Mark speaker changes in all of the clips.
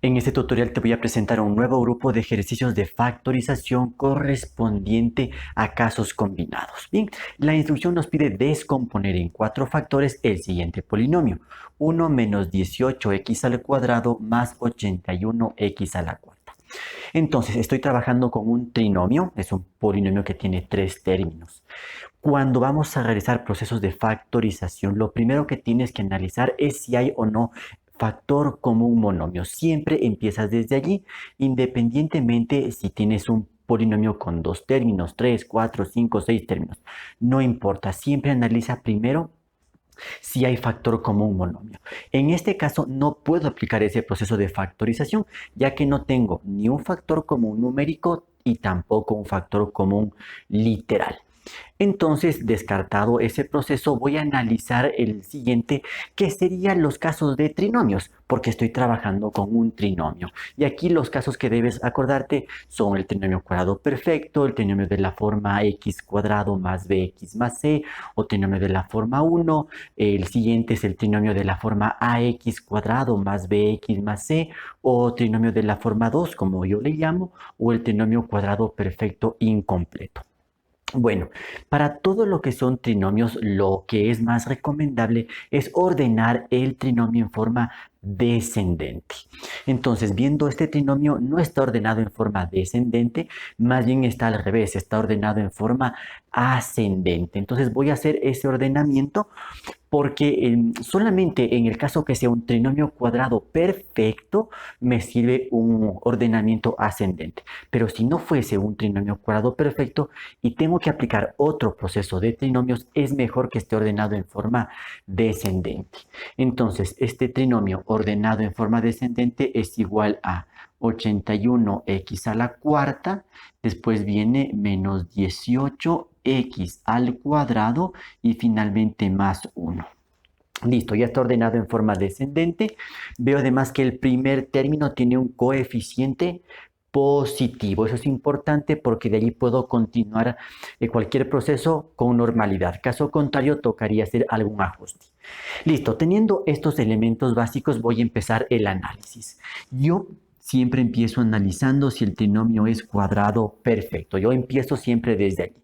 Speaker 1: En este tutorial te voy a presentar un nuevo grupo de ejercicios de factorización correspondiente a casos combinados. Bien, la instrucción nos pide descomponer en 4 factores el siguiente polinomio: 1 menos 18x al cuadrado más 81x a la cuarta. Entonces, estoy trabajando con un trinomio, es un polinomio que tiene 3 términos. Cuando vamos a realizar procesos de factorización, lo primero que tienes que analizar es si hay o no factor común monomio. Siempre empiezas desde allí, independientemente si tienes un polinomio con 2 términos, 3, 4, 5, 6 términos. No importa, siempre analiza primero si hay factor común monomio. En este caso no puedo aplicar ese proceso de factorización, ya que no tengo ni un factor común numérico y tampoco un factor común literal. Entonces, descartado ese proceso, voy a analizar el siguiente, que serían los casos de trinomios, porque estoy trabajando con un trinomio. Y aquí los casos que debes acordarte son el trinomio cuadrado perfecto, el trinomio de la forma x cuadrado más bx más c, o trinomio de la forma 1. El siguiente es el trinomio de la forma ax cuadrado más bx más c, o trinomio de la forma 2, como yo le llamo, o el trinomio cuadrado perfecto incompleto. Bueno, para todo lo que son trinomios, lo que es más recomendable es ordenar el trinomio en forma descendente. Entonces, viendo este trinomio, no está ordenado en forma descendente, más bien está al revés, está ordenado en forma ascendente. Entonces, voy a hacer ese ordenamiento porque solamente en el caso que sea un trinomio cuadrado perfecto me sirve un ordenamiento ascendente. Pero si no fuese un trinomio cuadrado perfecto y tengo que aplicar otro proceso de trinomios, es mejor que esté ordenado en forma descendente. Entonces, este trinomio ordenado en forma descendente es igual a 81x a la cuarta, después viene menos 18x al cuadrado y finalmente más 1. Listo, ya está ordenado en forma descendente. Veo además que el primer término tiene un coeficiente positivo. Eso es importante porque de allí puedo continuar cualquier proceso con normalidad. Caso contrario, tocaría hacer algún ajuste. Listo, teniendo estos elementos básicos, voy a empezar el análisis. Yo siempre empiezo analizando si el trinomio es cuadrado perfecto. Yo empiezo siempre desde allí.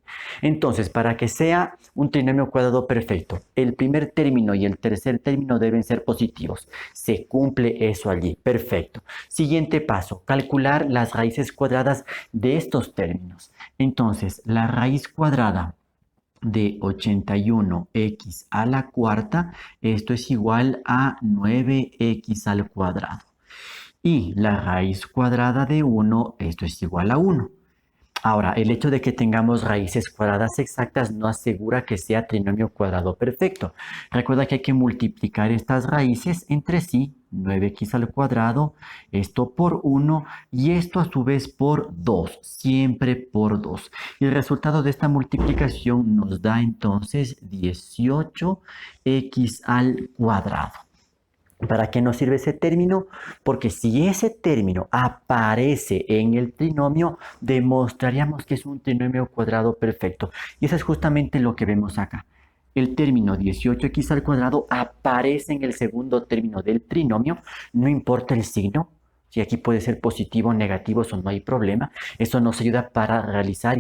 Speaker 1: Entonces, para que sea un trinomio cuadrado perfecto, el primer término y el tercer término deben ser positivos. Se cumple eso allí. Perfecto. Siguiente paso, calcular las raíces cuadradas de estos términos. Entonces, la raíz cuadrada de 81x a la cuarta, esto es igual a 9x al cuadrado. Y la raíz cuadrada de 1, esto es igual a 1. Ahora, el hecho de que tengamos raíces cuadradas exactas no asegura que sea trinomio cuadrado perfecto. Recuerda que hay que multiplicar estas raíces entre sí, 9x al cuadrado, esto por 1 y esto a su vez por 2, siempre por 2. Y el resultado de esta multiplicación nos da entonces 18x al cuadrado. ¿Para qué nos sirve ese término? Porque si ese término aparece en el trinomio, demostraríamos que es un trinomio cuadrado perfecto. Y eso es justamente lo que vemos acá. El término 18x al cuadrado aparece en el segundo término del trinomio, no importa el signo. Si aquí puede ser positivo o negativo, eso no hay problema. Eso nos ayuda para realizar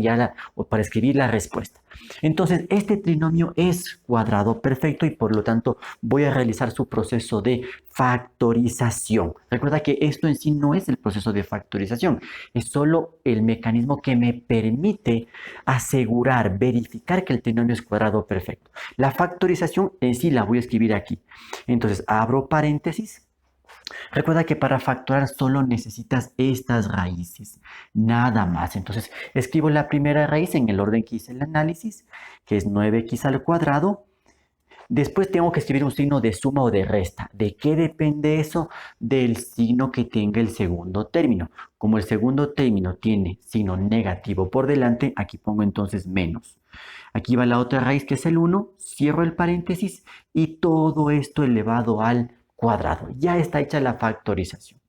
Speaker 1: o para escribir la respuesta. Entonces, este trinomio es cuadrado perfecto y por lo tanto voy a realizar su proceso de factorización. Recuerda que esto en sí no es el proceso de factorización, es solo el mecanismo que me permite asegurar, verificar que el trinomio es cuadrado perfecto. La factorización en sí la voy a escribir aquí. Entonces, abro paréntesis. Recuerda que para factorar solo necesitas estas raíces, nada más. Entonces, escribo la primera raíz en el orden que hice el análisis, que es 9x al cuadrado. Después tengo que escribir un signo de suma o de resta. ¿De qué depende eso? Del signo que tenga el segundo término. Como el segundo término tiene signo negativo por delante, aquí pongo entonces menos. Aquí va la otra raíz que es el 1, cierro el paréntesis y todo esto elevado al cuadrado. Ya está hecha la factorización.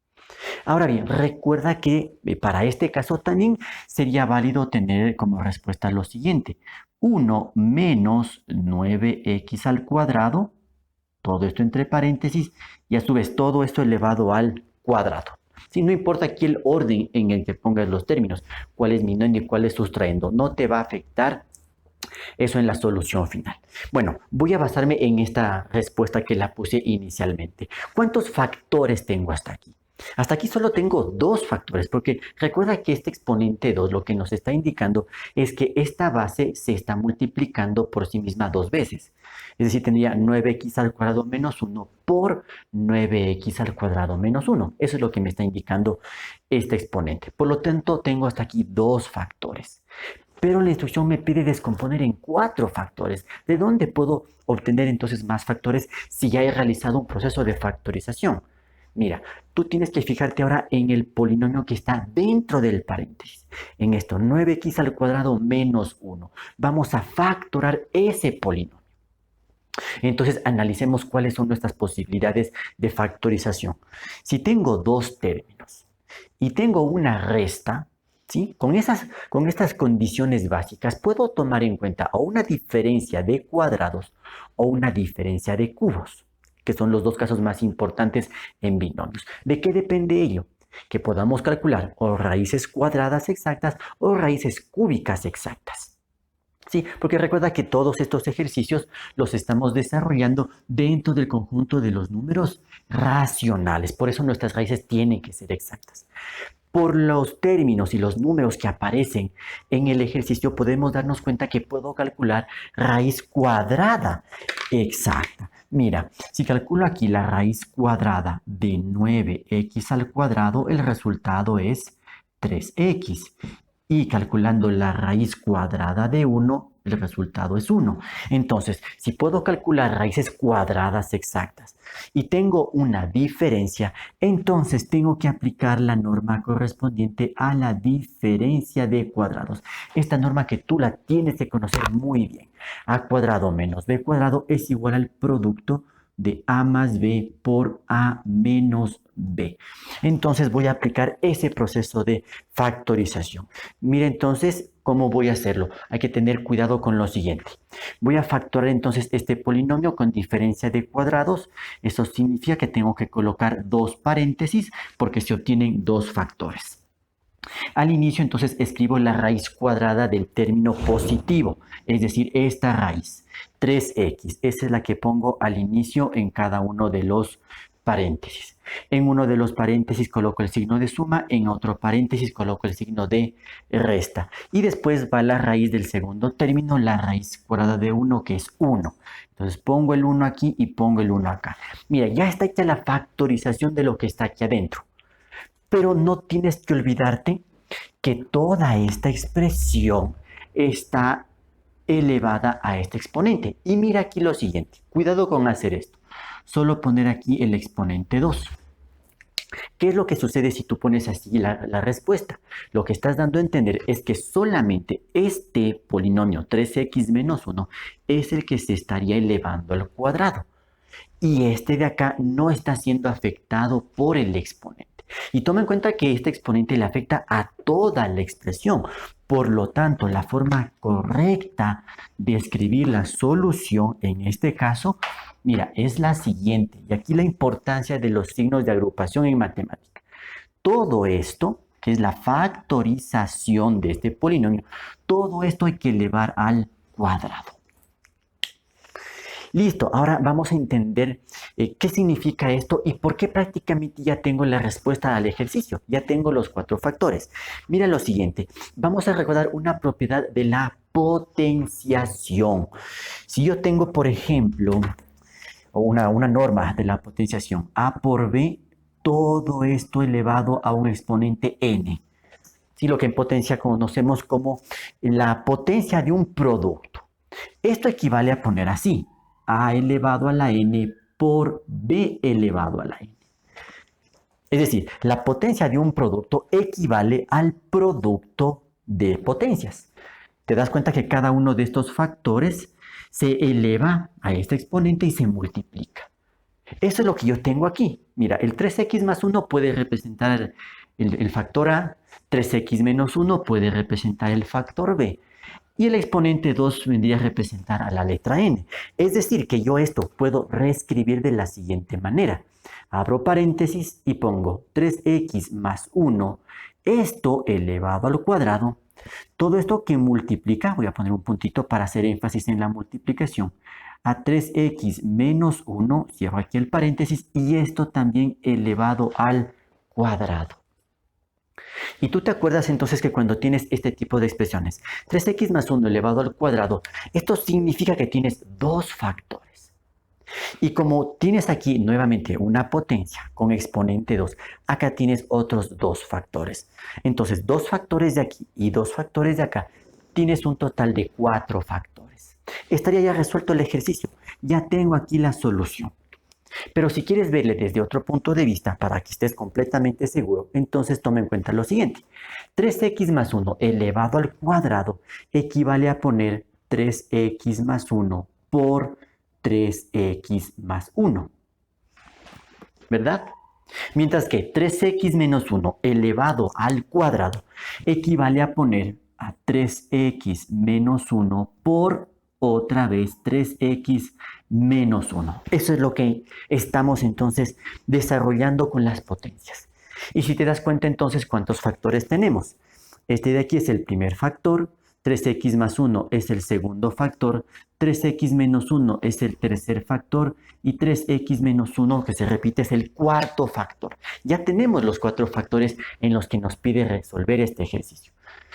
Speaker 1: Ahora bien, recuerda que para este caso también sería válido tener como respuesta lo siguiente: 1 menos 9x al cuadrado, todo esto entre paréntesis, y a su vez todo esto elevado al cuadrado. Sí, no importa aquí el orden en el que pongas los términos, cuál es binomio y cuál es sustrayendo, no te va a afectar eso en la solución final. Bueno, voy a basarme en esta respuesta que la puse inicialmente. ¿Cuántos factores tengo hasta aquí? Hasta aquí solo tengo dos factores, porque recuerda que este exponente 2 lo que nos está indicando es que esta base se está multiplicando por sí misma dos veces. Es decir, tendría 9x al cuadrado menos 1 por 9x al cuadrado menos 1. Eso es lo que me está indicando este exponente. Por lo tanto, tengo hasta aquí dos factores. Pero la instrucción me pide descomponer en cuatro factores. ¿De dónde puedo obtener entonces más factores si ya he realizado un proceso de factorización? Mira, tú tienes que fijarte ahora en el polinomio que está dentro del paréntesis. En esto, 9x al cuadrado menos 1. Vamos a factorar ese polinomio. Entonces, analicemos cuáles son nuestras posibilidades de factorización. Si tengo dos términos y tengo una resta, ¿sí? Con estas condiciones básicas puedo tomar en cuenta o una diferencia de cuadrados o una diferencia de cubos, que son los dos casos más importantes en binomios. ¿De qué depende ello? Que podamos calcular o raíces cuadradas exactas o raíces cúbicas exactas. Sí, porque recuerda que todos estos ejercicios los estamos desarrollando dentro del conjunto de los números racionales. Por eso nuestras raíces tienen que ser exactas. Por los términos y los números que aparecen en el ejercicio podemos darnos cuenta que puedo calcular raíz cuadrada exacta. Mira, si calculo aquí la raíz cuadrada de 9x al cuadrado, el resultado es 3x. Y calculando la raíz cuadrada de 1, el resultado es 1. Entonces, si puedo calcular raíces cuadradas exactas y tengo una diferencia, entonces tengo que aplicar la norma correspondiente a la diferencia de cuadrados. Esta norma que tú la tienes que conocer muy bien. A cuadrado menos b cuadrado es igual al producto de a más b por a menos b. Entonces voy a aplicar ese proceso de factorización. Mira entonces cómo voy a hacerlo. Hay que tener cuidado con lo siguiente. Voy a factorar entonces este polinomio con diferencia de cuadrados. Eso significa que tengo que colocar dos paréntesis porque se obtienen dos factores. Al inicio entonces escribo la raíz cuadrada del término positivo, es decir, esta raíz, 3x. Esa es la que pongo al inicio en cada uno de los paréntesis. En uno de los paréntesis coloco el signo de suma, en otro paréntesis coloco el signo de resta. Y después va la raíz del segundo término, la raíz cuadrada de 1, que es 1. Entonces pongo el 1 aquí y pongo el 1 acá. Mira, ya está hecha la factorización de lo que está aquí adentro. Pero no tienes que olvidarte que toda esta expresión está elevada a este exponente. Y mira aquí lo siguiente. Cuidado con hacer esto. Solo poner aquí el exponente 2. ¿Qué es lo que sucede si tú pones así la respuesta? Lo que estás dando a entender es que solamente este polinomio 3x menos 1 es el que se estaría elevando al cuadrado. Y este de acá no está siendo afectado por el exponente. Y toma en cuenta que este exponente le afecta a toda la expresión. Por lo tanto, la forma correcta de escribir la solución en este caso, mira, es la siguiente. Y aquí la importancia de los signos de agrupación en matemática. Todo esto, que es la factorización de este polinomio, todo esto hay que elevar al cuadrado. Listo, ahora vamos a entender qué significa esto y por qué prácticamente ya tengo la respuesta al ejercicio. Ya tengo los cuatro factores. Mira lo siguiente, vamos a recordar una propiedad de la potenciación. Si yo tengo, por ejemplo, una norma de la potenciación, a por b, todo esto elevado a un exponente n. Sí, lo que en potencia conocemos como la potencia de un producto. Esto equivale a poner así. A elevado a la n por b elevado a la n. Es decir, la potencia de un producto equivale al producto de potencias. Te das cuenta que cada uno de estos factores se eleva a este exponente y se multiplica. Eso es lo que yo tengo aquí. Mira, el 3x más 1 puede representar el factor a, 3x menos 1 puede representar el factor b. Y el exponente 2 vendría a representar a la letra n. Es decir, que yo esto puedo reescribir de la siguiente manera. Abro paréntesis y pongo 3x más 1, esto elevado al cuadrado. Todo esto que multiplica, voy a poner un puntito para hacer énfasis en la multiplicación, a 3x menos 1, cierro aquí el paréntesis, y esto también elevado al cuadrado. Y tú te acuerdas entonces que cuando tienes este tipo de expresiones, 3x más 1 elevado al cuadrado, esto significa que tienes dos factores. Y como tienes aquí nuevamente una potencia con exponente 2, acá tienes otros dos factores. Entonces, dos factores de aquí y dos factores de acá, tienes un total de 4 factores. Estaría ya resuelto el ejercicio. Ya tengo aquí la solución. Pero si quieres verle desde otro punto de vista, para que estés completamente seguro, entonces toma en cuenta lo siguiente. 3x más 1 elevado al cuadrado equivale a poner 3x más 1 por 3x más 1, ¿verdad? Mientras que 3x menos 1 elevado al cuadrado equivale a poner a 3x menos 1 por otra vez 3x menos 1. Eso es lo que estamos entonces desarrollando con las potencias. Y si te das cuenta entonces cuántos factores tenemos. Este de aquí es el primer factor, 3x más 1 es el segundo factor, 3x menos 1 es el tercer factor y 3x menos 1, que se repite, es el cuarto factor. Ya tenemos los 4 factores en los que nos pide resolver este ejercicio.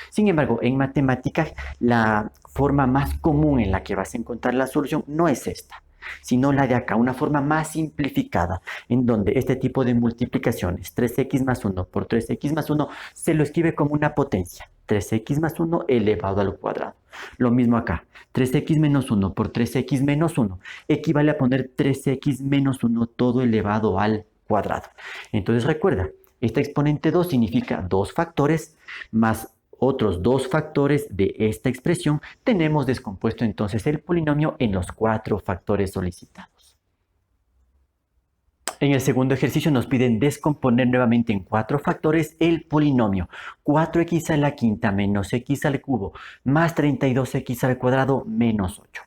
Speaker 1: Sin embargo, en matemáticas, la forma más común en la que vas a encontrar la solución no es esta, sino la de acá, una forma más simplificada, en donde este tipo de multiplicaciones, 3x más 1 por 3x más 1, se lo escribe como una potencia, 3x más 1 elevado al cuadrado. Lo mismo acá, 3x menos 1 por 3x menos 1 equivale a poner 3x menos 1 todo elevado al cuadrado. Entonces recuerda, este exponente 2 significa dos factores más otros dos factores de esta expresión. Tenemos descompuesto entonces el polinomio en los 4 factores solicitados. En el segundo ejercicio nos piden descomponer nuevamente en 4 factores el polinomio 4x a la quinta menos x al cubo más 32x al cuadrado menos 8.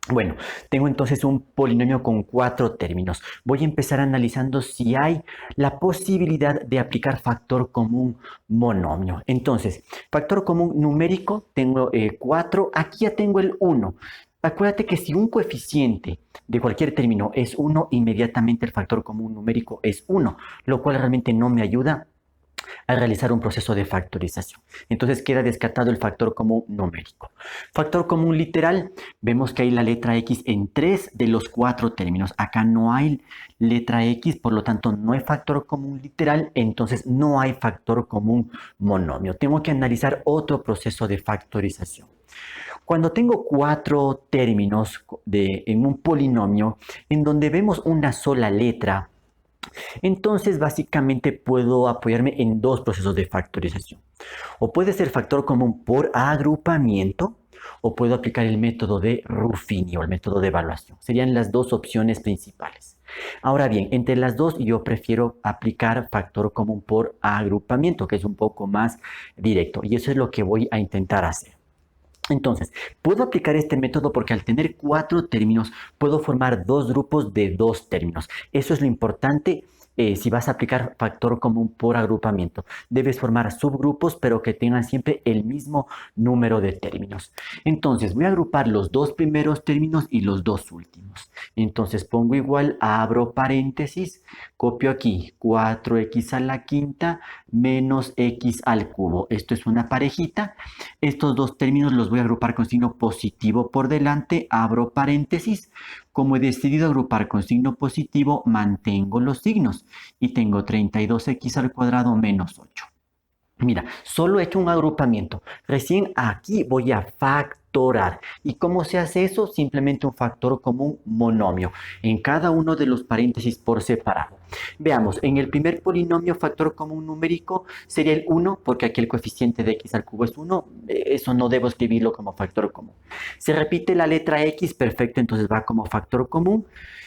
Speaker 1: Bueno, tengo entonces un polinomio con 4 términos. Voy a empezar analizando si hay la posibilidad de aplicar factor común monomio. Entonces, factor común numérico, tengo 4, aquí ya tengo el 1. Acuérdate que si un coeficiente de cualquier término es 1, inmediatamente el factor común numérico es 1, lo cual realmente no me ayuda a realizar un proceso de factorización. Entonces queda descartado el factor común numérico. Factor común literal, vemos que hay la letra X en 3 de los 4 términos. Acá no hay letra X, por lo tanto no hay factor común literal, entonces no hay factor común monomio. Tengo que analizar otro proceso de factorización. Cuando tengo 4 términos en un polinomio en donde vemos una sola letra, entonces básicamente puedo apoyarme en dos procesos de factorización. O puede ser factor común por agrupamiento, o puedo aplicar el método de Ruffini o el método de evaluación. Serían las dos opciones principales. Ahora bien, entre las dos yo prefiero aplicar factor común por agrupamiento, que es un poco más directo, y eso es lo que voy a intentar hacer. Entonces, puedo aplicar este método porque al tener 4 términos, puedo formar dos grupos de 2 términos. Eso es lo importante si vas a aplicar factor común por agrupamiento. Debes formar subgrupos, pero que tengan siempre el mismo número de términos. Entonces, voy a agrupar los 2 primeros términos y los 2 últimos. Entonces, pongo igual, abro paréntesis, copio aquí 4x a la quinta menos x al cubo. Esto es una parejita. Estos 2 términos los voy a agrupar con signo positivo por delante, abro paréntesis. Como he decidido agrupar con signo positivo, mantengo los signos y tengo 32x al cuadrado menos 8. Mira, solo he hecho un agrupamiento. Recién aquí voy a factorar. ¿Y cómo se hace eso? Simplemente un factor común monomio en cada uno de los paréntesis por separado. Veamos, en el primer polinomio factor común numérico sería el 1, porque aquí el coeficiente de x al cubo es 1. Eso no debo escribirlo como factor común. Se repite la letra x, perfecto, entonces va como factor común.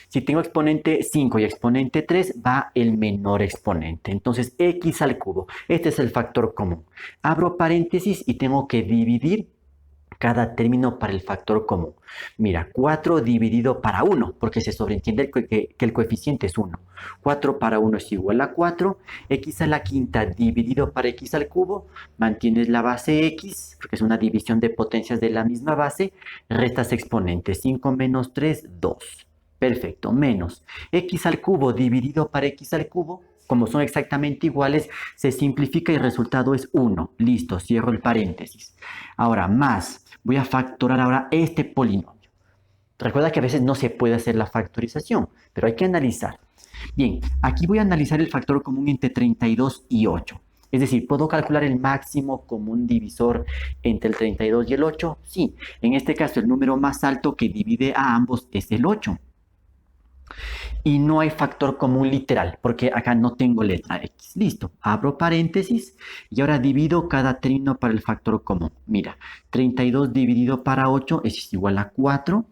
Speaker 1: Si tengo exponente 5 y exponente 3, va el menor exponente. Entonces, x al cubo. Este es el factor común. Abro paréntesis y tengo que dividir cada término para el factor común. Mira, 4 dividido para 1, porque se sobreentiende que el coeficiente es 1. 4 para 1 es igual a 4. X a la quinta dividido para x al cubo. Mantienes la base x, porque es una división de potencias de la misma base. Restas exponentes. 5 menos 3, 2. Perfecto, menos x al cubo dividido para x al cubo. Como son exactamente iguales, se simplifica y el resultado es 1. Listo, cierro el paréntesis. Ahora, más, voy a factorar ahora este polinomio. Recuerda que a veces no se puede hacer la factorización, pero hay que analizar. Bien, aquí voy a analizar el factor común entre 32 y 8. Es decir, ¿puedo calcular el máximo común divisor entre el 32 y el 8? Sí, en este caso el número más alto que divide a ambos es el 8. Y no hay factor común literal, porque acá no tengo letra X. Listo, abro paréntesis y ahora divido cada término para el factor común. Mira, 32 dividido para 8 es igual a 4.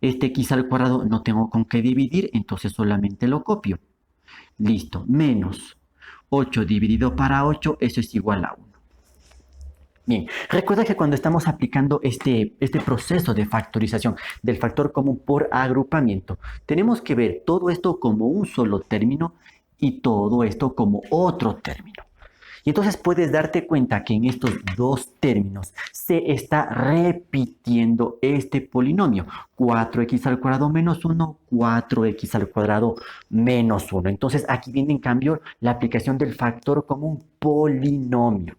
Speaker 1: Este X al cuadrado no tengo con qué dividir, entonces solamente lo copio. Listo, menos 8 dividido para 8, eso es igual a 1. Bien, recuerda que cuando estamos aplicando este proceso de factorización del factor común por agrupamiento, tenemos que ver todo esto como un solo término y todo esto como otro término. Y entonces puedes darte cuenta que en estos dos términos se está repitiendo este polinomio. 4x al cuadrado menos 1, 4x al cuadrado menos 1. Entonces aquí viene en cambio la aplicación del factor común polinomio.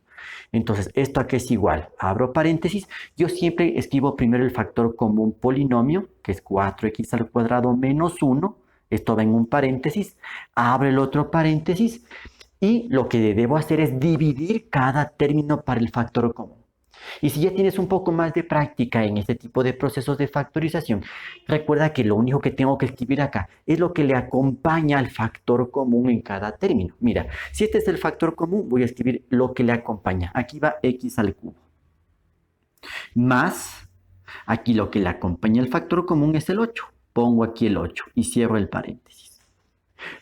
Speaker 1: Entonces, ¿esto a qué es igual? Abro paréntesis. Yo siempre escribo primero el factor común polinomio, que es 4x al cuadrado menos 1. Esto va en un paréntesis. Abro el otro paréntesis. Y lo que debo hacer es dividir cada término para el factor común. Y si ya tienes un poco más de práctica en este tipo de procesos de factorización, recuerda que lo único que tengo que escribir acá es lo que le acompaña al factor común en cada término. Mira, si este es el factor común, voy a escribir lo que le acompaña. Aquí va x al cubo. Más, aquí lo que le acompaña al factor común es el 8. Pongo aquí el 8 y cierro el paréntesis.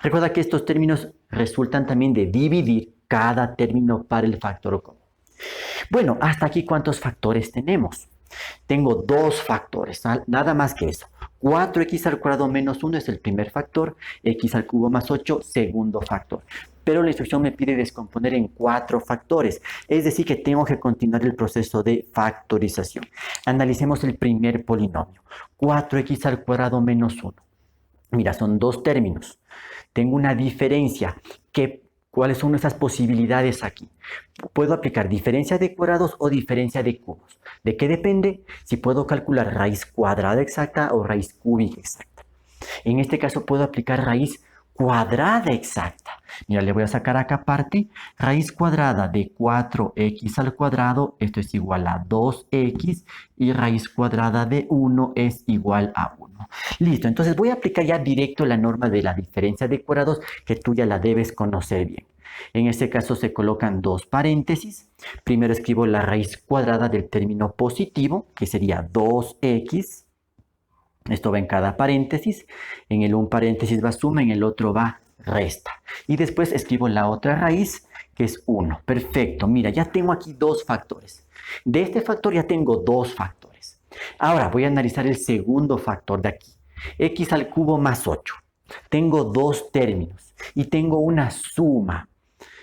Speaker 1: Recuerda que estos términos resultan también de dividir cada término para el factor común. Bueno, hasta aquí ¿cuántos factores tenemos? Tengo dos factores, nada más que eso. 4x al cuadrado menos 1 es el primer factor, x al cubo más 8, segundo factor. Pero la instrucción me pide descomponer en 4 factores, es decir que tengo que continuar el proceso de factorización. Analicemos el primer polinomio, 4x al cuadrado menos 1. Mira, son dos términos. Tengo una diferencia. ¿Cuáles son nuestras posibilidades aquí? Puedo aplicar diferencia de cuadrados o diferencia de cubos. ¿De qué depende? Si puedo calcular raíz cuadrada exacta o raíz cúbica exacta. En este caso puedo aplicar raíz cuadrada exacta. Mira, le voy a sacar acá aparte. Raíz cuadrada de 4x al cuadrado, esto es igual a 2x. Y raíz cuadrada de 1 es igual a 1. Listo, entonces voy a aplicar ya directo la norma de la diferencia de cuadrados, que tú ya la debes conocer bien. En este caso se colocan dos paréntesis. Primero escribo la raíz cuadrada del término positivo, que sería 2x. Esto va en cada paréntesis. En el un paréntesis va suma, en el otro va resta. Y después escribo la otra raíz, que es 1. Perfecto, mira, ya tengo aquí dos factores. De este factor ya tengo dos factores. Ahora voy a analizar el segundo factor de aquí. X al cubo más 8. Tengo dos términos y tengo una suma.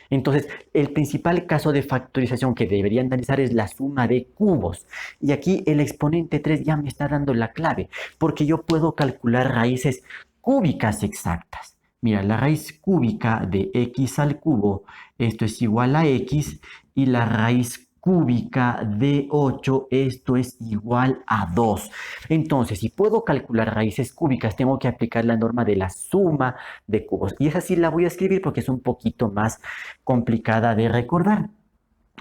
Speaker 1: Entonces, el principal caso de factorización que debería analizar es la suma de cubos. Y aquí el exponente 3 ya me está dando la clave, porque yo puedo calcular raíces cúbicas exactas. Mira, la raíz cúbica de x al cubo, esto es igual a x, y la raíz cúbica de 8, esto es igual a 2. Entonces, si puedo calcular raíces cúbicas, tengo que aplicar la norma de la suma de cubos. Y esa sí la voy a escribir porque es un poquito más complicada de recordar,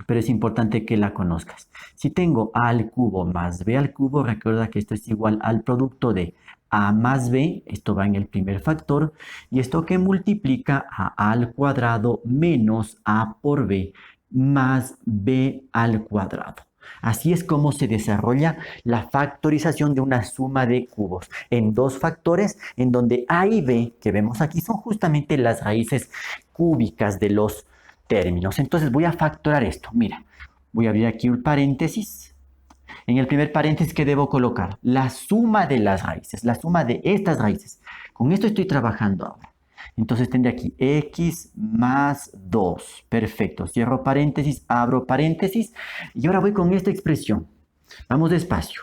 Speaker 1: pero es importante que la conozcas. Si tengo a al cubo más b al cubo, recuerda que esto es igual al producto de a más b, esto va en el primer factor, y esto que multiplica a al cuadrado menos a por b, más b al cuadrado. Así es como se desarrolla la factorización de una suma de cubos en dos factores, en donde a y b, que vemos aquí, son justamente las raíces cúbicas de los términos. Entonces voy a factorar esto. Mira, voy a abrir aquí un paréntesis, En el primer paréntesis, ¿qué debo colocar? La suma de las raíces, la suma de estas raíces. Con esto estoy trabajando ahora. Entonces tendré aquí x más 2. Perfecto. Cierro paréntesis, abro paréntesis. Y ahora voy con esta expresión. Vamos despacio.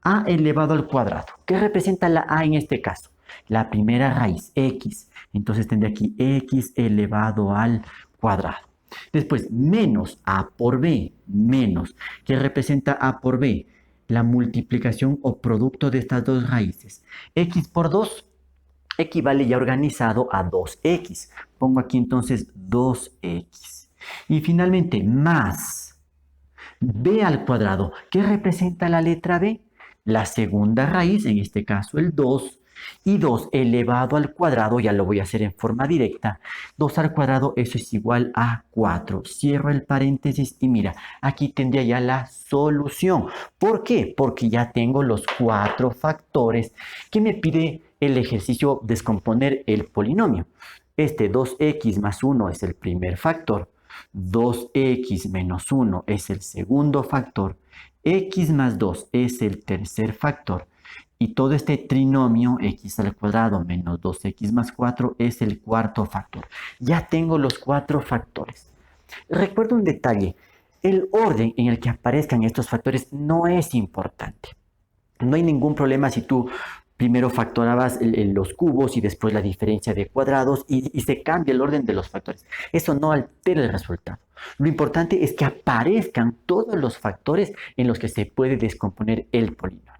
Speaker 1: A elevado al cuadrado. ¿Qué representa la A en este caso? La primera raíz, x. Entonces tendré aquí x elevado al cuadrado. Después, menos A por B, menos. ¿Qué representa A por B? La multiplicación o producto de estas dos raíces. X por 2 equivale ya organizado a 2x. Pongo aquí entonces 2x. Y finalmente, más b al cuadrado. ¿Qué representa la letra b? La segunda raíz, en este caso el 2, y 2 elevado al cuadrado, ya lo voy a hacer en forma directa. 2 al cuadrado, eso es igual a 4. Cierro el paréntesis y mira, aquí tendría ya la solución. ¿Por qué? Porque ya tengo los 4 factores que me pide el ejercicio descomponer el polinomio. Este 2x más 1 es el primer factor. 2x menos 1 es el segundo factor. X más 2 es el tercer factor. Y todo este trinomio x al cuadrado menos 2x más 4 es el cuarto factor. Ya tengo los 4 factores. Recuerda un detalle. El orden en el que aparezcan estos factores no es importante. No hay ningún problema si tú primero factorabas los cubos y después la diferencia de cuadrados y se cambia el orden de los factores. Eso no altera el resultado. Lo importante es que aparezcan todos los factores en los que se puede descomponer el polinomio.